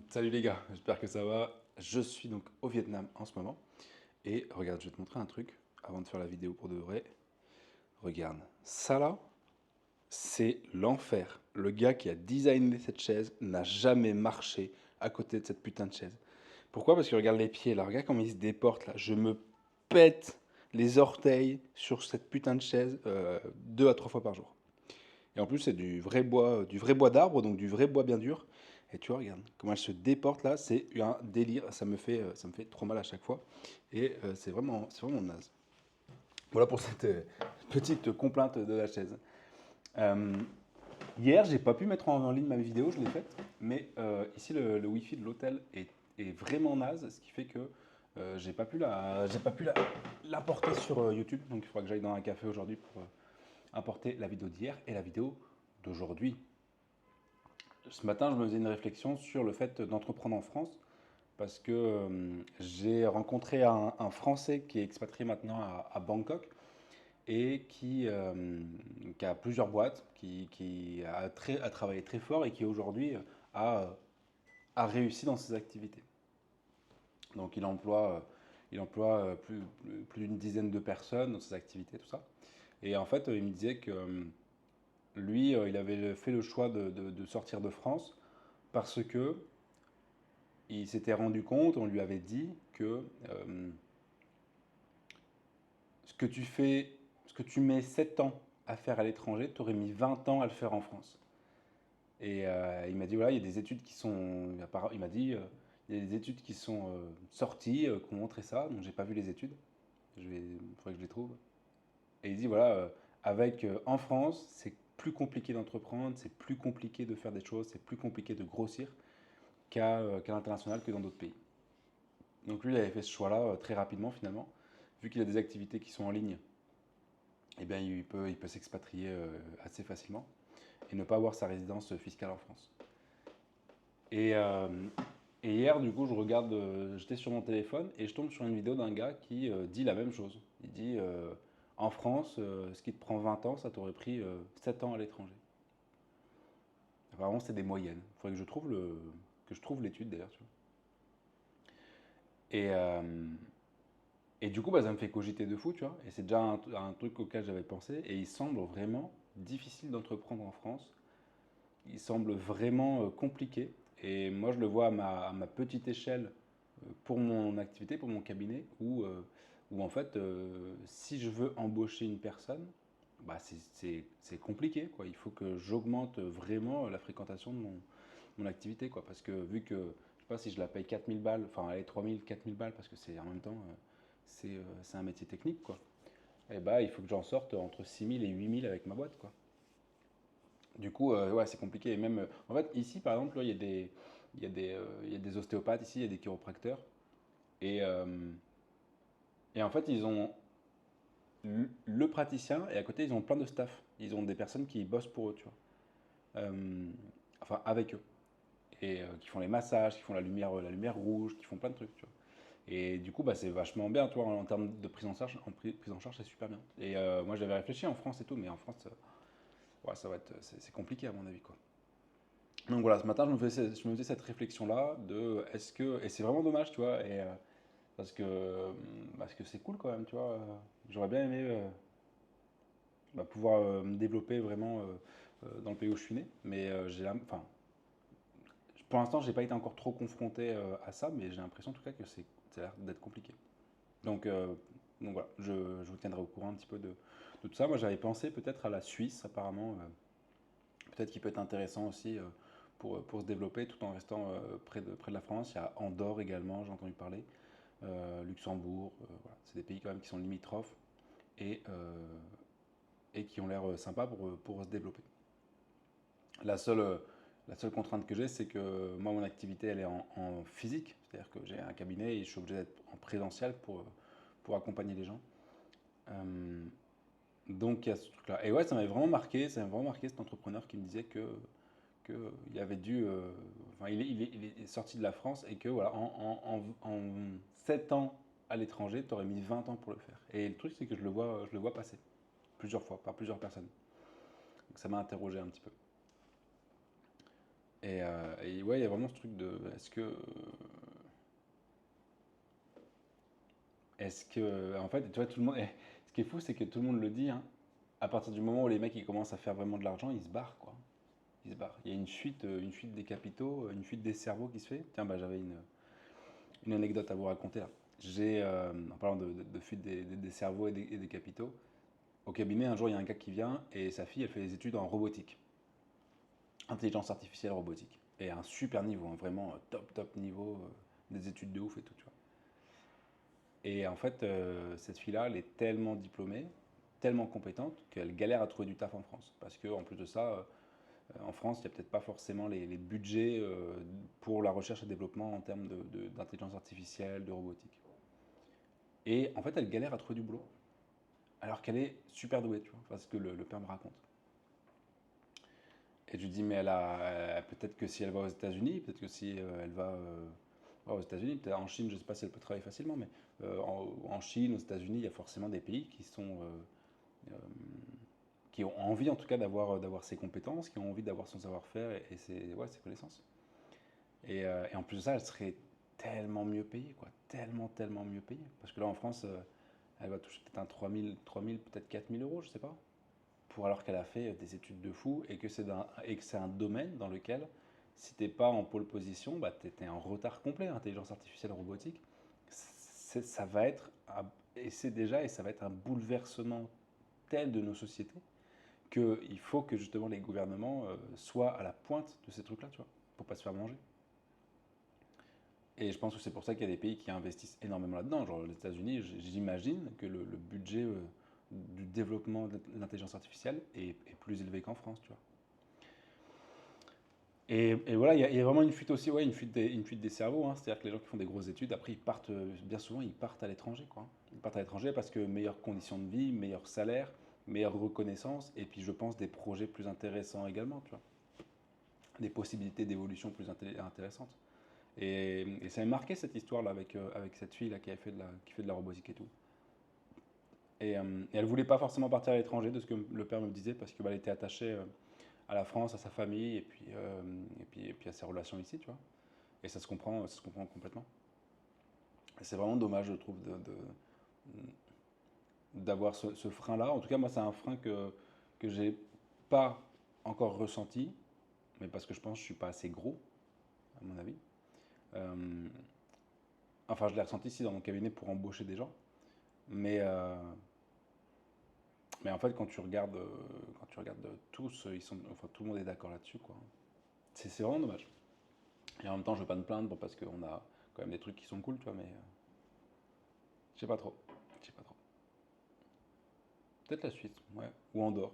Salut les gars, j'espère que ça va. Je suis donc au Vietnam en ce moment. Et regarde, je vais te montrer un truc avant de faire la vidéo pour de vrai. Regarde, ça là, c'est l'enfer. Le gars qui a designé cette chaise n'a jamais marché à côté de cette putain de chaise. Pourquoi? Parce que regarde les pieds là, regarde comment ils se déportent là. Je me pète les orteils sur cette putain de chaise 2 à 3 fois par jour. Et en plus, c'est du vrai bois d'arbre, donc du vrai bois bien dur. Et tu vois, regarde, comment elle se déporte là, c'est un délire. Ça me fait trop mal à chaque fois. Et c'est vraiment naze. Voilà pour cette petite complainte de la chaise. Euh, Hier, j'ai pas pu mettre en ligne ma vidéo, je l'ai faite. Mais ici, le Wi-Fi de l'hôtel est vraiment naze, ce qui fait que j'ai pas pu la porter sur YouTube. Donc il faudra que j'aille dans un café aujourd'hui pour importer la vidéo d'hier et la vidéo d'aujourd'hui. Ce matin, je me faisais une réflexion sur le fait d'entreprendre en France parce que j'ai rencontré un Français qui est expatrié maintenant à Bangkok et qui a plusieurs boîtes, a travaillé très fort et qui aujourd'hui a, a réussi dans ses activités. Donc il emploie plus d'une dizaine de personnes dans ses activités, tout ça. Et en fait, il me disait que lui, il avait fait le choix de sortir de France parce que il s'était rendu compte, on lui avait dit que ce que tu fais, ce que tu mets 7 ans à faire à l'étranger, tu aurais mis 20 ans à le faire en France. Et il m'a dit, voilà, il y a des études qui sont, il m'a dit, il y a des études qui sont sorties, qui ont montré ça, donc j'ai pas vu les études, il faudrait que je les trouve. Et il dit, voilà, en France, c'est plus compliqué d'entreprendre, c'est plus compliqué de faire des choses, c'est plus compliqué de grossir qu'à l'international, que dans d'autres pays. Donc lui, il avait fait ce choix-là très rapidement finalement. Vu qu'il a des activités qui sont en ligne, eh bien, il peut s'expatrier assez facilement et ne pas avoir sa résidence fiscale en France. Et, euh, et hier, du coup, j'étais sur mon téléphone et je tombe sur une vidéo d'un gars qui dit la même chose. Il dit en France, ce qui te prend 20 ans, ça t'aurait pris 7 ans à l'étranger. Vraiment, c'est des moyennes. Il faudrait que je trouve l'étude d'ailleurs. Tu vois. Et, euh, Et du coup, bah, ça me fait cogiter de fou, tu vois. Et c'est déjà un truc auquel j'avais pensé. Et il semble vraiment difficile d'entreprendre en France. Il semble vraiment compliqué. Et moi, je le vois à ma petite échelle pour mon activité, pour mon cabinet, où en fait, si je veux embaucher une personne, bah, c'est compliqué, quoi. Il faut que j'augmente vraiment la fréquentation de mon activité, quoi. Parce que vu que, je sais pas si je la paye 4000 balles, enfin, allez, 3000, 4000 balles, parce que c'est en même temps, c'est un métier technique, quoi. Et bah, il faut que j'en sorte entre 6000 et 8000 avec ma boîte, quoi. Du coup, ouais, c'est compliqué. Et même, en fait, ici, par exemple, là, il y a des ostéopathes ici, il y a des chiropracteurs. Et, euh, et en fait, ils ont le praticien et à côté, ils ont plein de staff. Ils ont des personnes qui bossent pour eux, tu vois. Euh, enfin, avec eux. Et qui font les massages, qui font la lumière rouge, qui font plein de trucs, tu vois. Et du coup, bah, c'est vachement bien, tu vois, en termes de prise en charge, prise en charge, c'est super bien. Et moi, j'avais réfléchi en France et tout, mais en France, ouais, c'est compliqué à mon avis, quoi. Donc voilà, ce matin, je me faisais cette réflexion-là de est-ce que, et c'est vraiment dommage, tu vois, parce que c'est cool quand même, tu vois. J'aurais bien aimé bah, pouvoir me développer vraiment dans le pays où je suis né, mais enfin, pour l'instant, j'ai pas été encore trop confronté à ça, mais j'ai l'impression en tout cas que ça a l'air d'être compliqué. Donc, euh, donc voilà, je vous tiendrai au courant un petit peu de tout ça. Moi, j'avais pensé peut-être à la Suisse, apparemment. Peut-être qu'il peut être intéressant aussi pour se développer tout en restant près de la France. Il y a Andorre également, j'ai entendu parler. Luxembourg, voilà. C'est des pays quand même qui sont limitrophes et, euh, et qui ont l'air sympas pour se développer. La seule, euh, la seule contrainte que j'ai, c'est que moi, mon activité, elle est en physique. C'est-à-dire que j'ai un cabinet et je suis obligé d'être en présentiel pour accompagner les gens. Euh, donc il y a ce truc-là. Et ouais, ça m'avait vraiment marqué cet entrepreneur qui me disait il avait dû, enfin, il est sorti de la France et que voilà, en 7 ans à l'étranger, tu aurais mis 20 ans pour le faire. Et le truc, c'est que je le vois passer plusieurs fois par plusieurs personnes. Donc ça m'a interrogé un petit peu. Et ouais, il y a vraiment ce truc de en fait, tu vois, tout le monde. Ce qui est fou, c'est que tout le monde le dit, hein, à partir du moment où les mecs ils commencent à faire vraiment de l'argent, ils se barrent, quoi. Ils se barrent. Il y a une fuite des capitaux, une fuite des cerveaux qui se fait. Tiens, bah, j'avais une anecdote à vous raconter là. En parlant de fuite des cerveaux et des capitaux, au cabinet, un jour, il y a un gars qui vient et sa fille, elle fait des études en robotique, intelligence artificielle robotique. Et un super niveau, hein, vraiment top niveau, des études de ouf et tout, tu vois. Et en fait, cette fille-là, elle est tellement diplômée, tellement compétente, qu'elle galère à trouver du taf en France. Parce qu'en plus de ça, en France, il n'y a peut-être pas forcément les budgets pour la recherche et développement en termes d'intelligence artificielle, de robotique. Et en fait, elle galère à trouver du boulot. Alors qu'elle est super douée, tu vois, parce que le père me raconte. Et je lui dis, mais peut-être que si elle va aux États-Unis, peut-être que si elle va aux États-Unis, peut-être en Chine, je ne sais pas si elle peut travailler facilement, mais en Chine, aux États-Unis, il y a forcément des pays euh, qui ont envie en tout cas d'avoir ses compétences, qui ont envie d'avoir son savoir-faire et ses connaissances. Et en plus de ça, elle serait tellement mieux payée, quoi, tellement mieux payée. Parce que là, en France, elle va toucher peut-être un 3 000 peut-être 4 000 euros, je sais pas, pour alors qu'elle a fait des études de fou et que c'est un domaine dans lequel, si t'es pas en pole position, bah t'es en retard complet. Intelligence artificielle robotique, ça va être, et c'est déjà, et ça va être un bouleversement tel de nos sociétés qu'il faut que justement les gouvernements soient à la pointe de ces trucs-là, tu vois, pour pas se faire manger. Et je pense que c'est pour ça qu'il y a des pays qui investissent énormément là-dedans. Genre les États-Unis, j'imagine que le budget du développement de l'intelligence artificielle est plus élevé qu'en France, tu vois. Et voilà, il y a vraiment une fuite aussi, ouais, une fuite des cerveaux, hein. C'est-à-dire que les gens qui font des grosses études, après ils partent, bien souvent, ils partent à l'étranger, quoi. Ils partent à l'étranger parce que meilleures conditions de vie, meilleur salaire, meilleure reconnaissance, et puis je pense des projets plus intéressants également, tu vois. Des possibilités d'évolution plus intéressantes. Et ça m'a marqué cette histoire-là avec cette fille là qui fait de la robotique et tout. Et elle voulait pas forcément partir à l'étranger, de ce que le père me disait, parce qu'elle était attachée à la France, à sa famille, et puis à ses relations ici, tu vois. Et ça se comprend complètement. Et c'est vraiment dommage, je trouve, d'avoir ce frein-là. En tout cas, moi, c'est un frein que j'ai pas encore ressenti, mais parce que je pense que je suis pas assez gros, à mon avis. Euh, enfin, je l'ai ressenti ici dans mon cabinet pour embaucher des gens. Mais, euh, mais en fait, quand tu regardes tous, enfin, tout le monde est d'accord là-dessus, quoi. C'est vraiment dommage. Et en même temps, je ne veux pas me plaindre parce qu'on a quand même des trucs qui sont cool, tu vois, mais je sais pas trop. Je sais pas trop. Peut-être la Suisse, ouais. Ou Andorre.